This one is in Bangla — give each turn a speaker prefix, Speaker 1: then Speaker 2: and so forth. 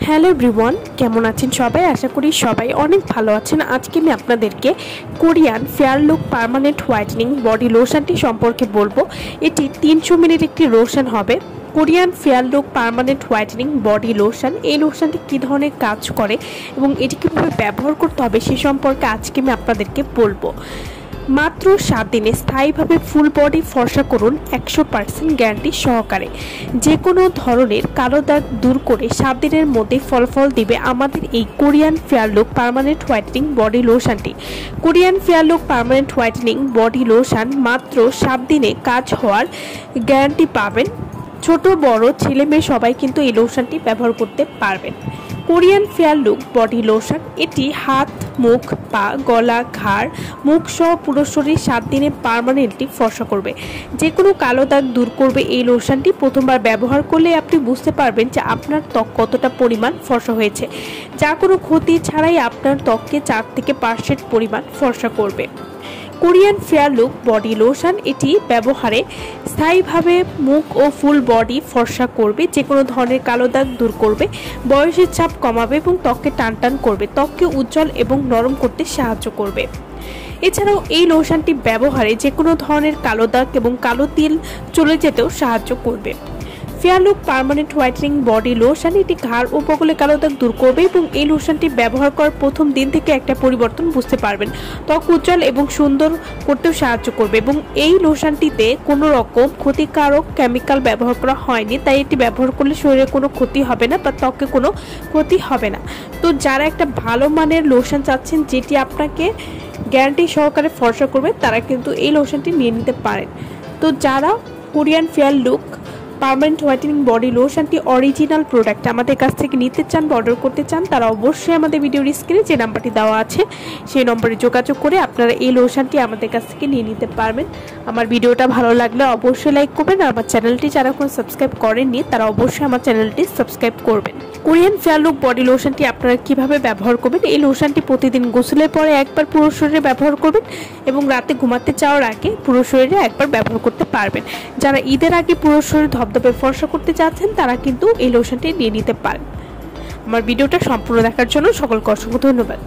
Speaker 1: হ্যালো এভরিওয়ান, কেমন আছেন সবাই? আশা করি সবাই অনেক ভালো আছেন। আজকে আমি আপনাদেরকে Korean fair look permanent whitening body লোশনটি সম্পর্কে বলবো। এটি 300 মিলির একটি লোশন হবে। Korean fair look permanent whitening body lotion, এই লোশনটি কী ধরনের কাজ করে এবং এটি কীভাবে ব্যবহার করতে হবে সে সম্পর্কে আজকে আমি আপনাদেরকে বলবো। মাত্র 7 দিনে স্থায়ীভাবে ফুল বডি ফর্সা করুন 100% গ্যারান্টি সহকারে। যে কোনো ধরনের কালো দাগ দূর করে 7 দিনের মধ্যে ফলাফল দিবে আমাদের এই Korean fair look permanent whitening body লোশনটি। Korean fair look permanent whitening body lotion মাত্র 7 দিনে কাজ হওয়ার গ্যারান্টি পাবেন। ছোট বড় ছেলে মেয়ে সবাই কিন্তু এই লোশনটি ব্যবহার করতে পারবেন। Korean fair look body lotion, এটি হাত, মুখ, পা, গলা, ঘাড়, মুখ সহ পুরো শরীর 7 দিনে পার্মানেন্টলি ফর্সা করবে। যে কোনো কালো দাগ দূর করবে এই লোশনটি। প্রথমবার ব্যবহার করলে আপনি বুঝতে পারবেন যে আপনার ত্বক কতটা পরিমাণ ফর্সা হয়েছে। যা কোনো ক্ষতি ছাড়াই আপনার ত্বককে 4 থেকে 5% পরিমাণ ফর্সা করবে। Korean fair look body lotion, এটি ব্যবহারে স্থায়ীভাবে মুখ ও ফুল বডি ফর্সা করবে। যে কোনো ধরনের কালো দাগ দূর করবে, বয়সের ছাপ কমাবে এবং ত্বককে টানটান করবে, ত্বককে উজ্জ্বল এবং নরম করতে সাহায্য করবে। এছাড়াও এই লোশনটি ব্যবহারে যে কোনো ধরনের কালো দাগ এবং কালো তিল চলে যেতেও সাহায্য করবে। Fair look permanent whitening body lotion, এটি ঘাড় ও বগলে কালো দাগ দূর করবে এবং এই লোশনটি ব্যবহার করার প্রথম দিন থেকে একটা পরিবর্তন বুঝতে পারবেন। ত্বক উজ্জ্বল এবং সুন্দর করতেও সাহায্য করবে এবং এই লোশনটিতে কোনো রকম ক্ষতিকারক কেমিক্যাল ব্যবহার করা হয়নি, তাই এটি ব্যবহার করলে শরীরে কোনো ক্ষতি হবে না বা ত্বকে কোনো ক্ষতি হবে না। তো যারা একটা ভালো মানের লোশন চাচ্ছেন যেটি আপনাকে গ্যারান্টি সহকারে ফর্সা করবে, তারা কিন্তু এই লোশনটি নিয়ে নিতে পারেন। তো যারা Korean fair look permanent whitening body লোশনটি অরিজিনাল প্রোডাক্ট আমাদের কাছ থেকে নিতে চান বা অর্ডার করতে চান, তারা অবশ্যই আমাদের ভিডিওর স্ক্রিনে যে নাম্বারটি দেওয়া আছে সেই নম্বরে যোগাযোগ করে আপনারা এই লোশনটি আমাদের কাছ থেকে নিয়ে নিতে পারবেন। আমার ভিডিওটা ভালো লাগলে অবশ্যই লাইক করবেন আর আমার চ্যানেলটি যারা এখন সাবস্ক্রাইব করেননি তারা অবশ্যই আমার চ্যানেলটি সাবস্ক্রাইব করবেন। কোরিয়ান ফেয়ার লুক বডি লোশনটি আপনারা কিভাবে ব্যবহার করবেন? এই লোশনটি প্রতিদিন গোসলের পরে একবার পুরো শরীরে ব্যবহার করবেন এবং রাতে ঘুমাতে যাওয়ার আগে পুরো শরীরে একবার ব্যবহার করতে পারবেন। যারা ঈদের আগে পুরো শরীর ধবধবে ফর্সা করতে চাচ্ছেন তারা কিন্তু এই লোশনটি নিয়ে নিতে পারেন। আমার ভিডিওটা সম্পূর্ণ দেখার জন্য সকলকে অসংখ্য ধন্যবাদ।